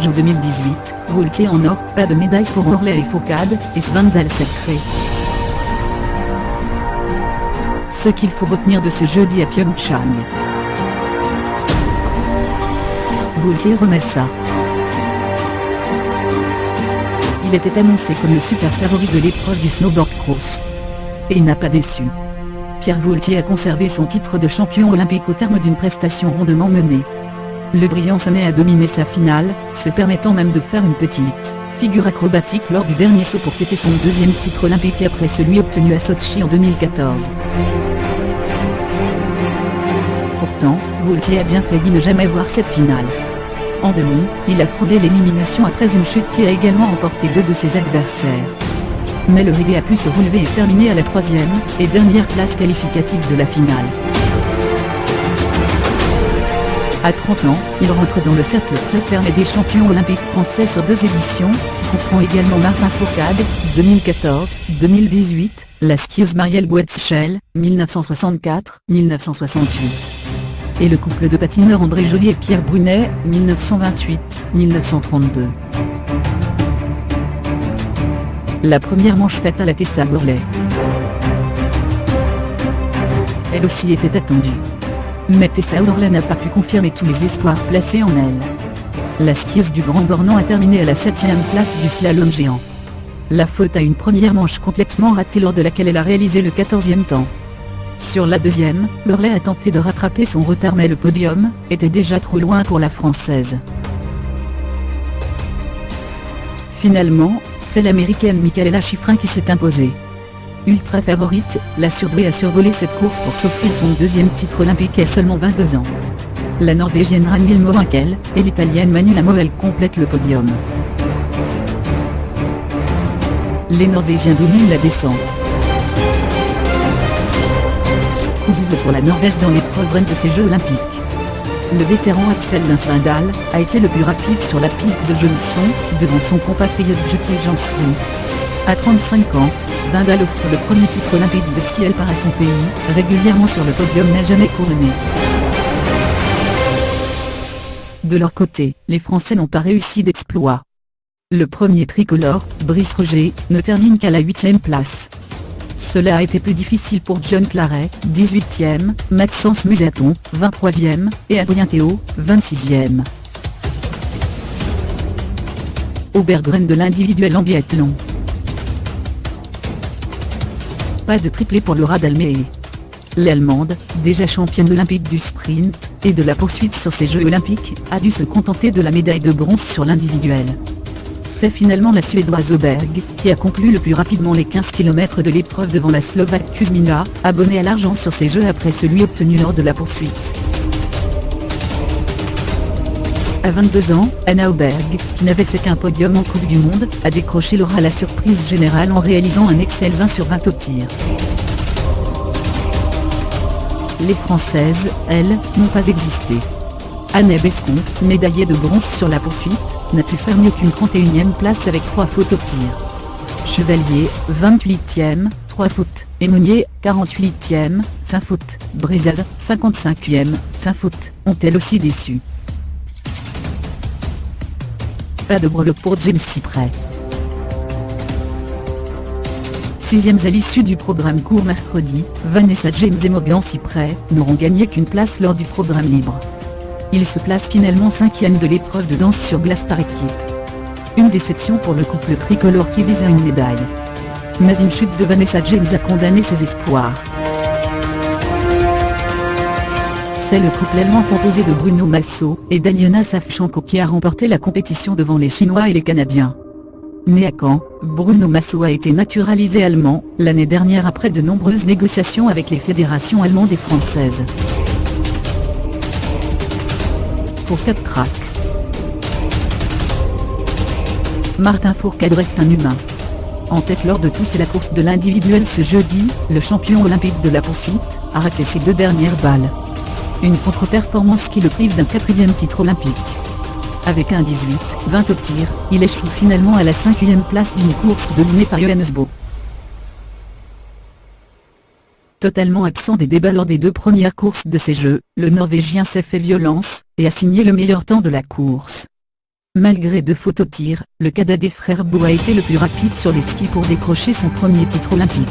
Jeux 2018, vaultier en or, pas de médaille pour Orlais et Fourcade, et Svendal sacré. Ce qu'il faut retenir de ce jeudi à Pyeongchang. Vaultier remet ça. Il était annoncé comme le super favori de l'épreuve du snowboard cross. Et il n'a pas déçu. Pierre Vaultier a conservé son titre de champion olympique au terme d'une prestation rondement menée. Le brillant Sané a dominé sa finale, se permettant même de faire une petite figure acrobatique lors du dernier saut pour fêter son deuxième titre olympique après celui obtenu à Sochi en 2014. Pourtant, Vaultier a bien failli ne jamais voir cette finale. En demi, il a frôlé l'élimination après une chute qui a également emporté deux de ses adversaires. Mais le reggae a pu se relever et terminer à la troisième et dernière place qualificative de la finale. À 30 ans, il rentre dans le cercle très fermé des champions olympiques français sur deux éditions, qui comprend également Martin Fourcade, 2014-2018, la skieuse Marielle Boetschel, 1964-1968. Et le couple de patineurs André Joly et Pierre Brunet, 1928-1932. La première manche faite à la Tessa Worley. Elle aussi était attendue. Mais Tessa Worley n'a pas pu confirmer tous les espoirs placés en elle. La skieuse du Grand Bornand a terminé à la 7e place du slalom géant. La faute à une première manche complètement ratée lors de laquelle elle a réalisé le 14e temps. Sur la deuxième, Worley a tenté de rattraper son retard mais le podium était déjà trop loin pour la Française. Finalement, c'est l'Américaine Mikaela Shiffrin qui s'est imposée. Ultra favorite, la surdouée a survolé cette course pour s'offrir son deuxième titre olympique à seulement 22 ans. La Norvégienne Ragnhild Mowinckel et l'Italienne Manuela Moel complètent le podium. Les Norvégiens dominent la descente. Coup double pour la Norvège dans l'épreuve de ces Jeux olympiques. Le vétéran Axel Svendal a été le plus rapide sur la piste de Jønsson, devant son compatriote Jyoti Jansrud. À 35 ans, Svendal offre le premier titre olympique de ski alpin à son pays, régulièrement sur le podium n'a jamais couronné. De leur côté, les Français n'ont pas réussi d'exploit. Le premier tricolore, Brice Roger, ne termine qu'à la 8e place. Cela a été plus difficile pour John Claret, 18e, Maxence Musaton, 23e, et Adrien Théo, 26e. Obergren de l'individuel en biathlon. Pas de triplé pour Laura Dalmée. L'Allemande, déjà championne olympique du sprint et de la poursuite sur ces Jeux olympiques, a dû se contenter de la médaille de bronze sur l'individuel. C'est finalement la Suédoise Åberg qui a conclu le plus rapidement les 15 km de l'épreuve devant la Slovaque Kuzmina, abonnée à l'argent sur ces Jeux après celui obtenu lors de la poursuite. À 22 ans, Anna Åberg, qui n'avait fait qu'un podium en Coupe du Monde, a décroché l'aura la surprise générale en réalisant un excellent 20 sur 20 au tir. Les Françaises, elles, n'ont pas existé. Anne Bescon, médaillée de bronze sur la poursuite, n'a pu faire mieux qu'une 31e place avec 3 fautes au tir. Chevalier, 28e, 3 fautes, et Monnier, 48e, 5 fautes, Brezaz, 55e, 5 fautes, ont elles aussi déçu. Pas de breloque pour James Cypret. 6e à l'issue du programme court mercredi, Vanessa James et Morgan Cypret n'auront gagné qu'une place lors du programme libre. Ils se placent finalement 5e de l'épreuve de danse sur glace par équipe. Une déception pour le couple tricolore qui vise à une médaille. Mais une chute de Vanessa James a condamné ses espoirs. C'est le couple allemand composé de Bruno Massot et d'Aliona Savchenko qui a remporté la compétition devant les Chinois et les Canadiens. Né à Caen, Bruno Massot a été naturalisé allemand l'année dernière après de nombreuses négociations avec les fédérations allemandes et françaises. Fourcade craque. Martin Fourcade reste un humain. En tête lors de toute la course de l'individuel ce jeudi, le champion olympique de la poursuite a raté ses 2 dernières balles. Une contre-performance qui le prive d'un 4e titre olympique. Avec un 18-20 au tir, il échoue finalement à la 5e place d'une course dominée par Johannes Bö. Totalement absent des débats lors des 2 premières courses de ces Jeux, le Norvégien s'est fait violence et a signé le meilleur temps de la course. Malgré 2 fautes au tir, le cadet des frères Bou a été le plus rapide sur les skis pour décrocher son premier titre olympique.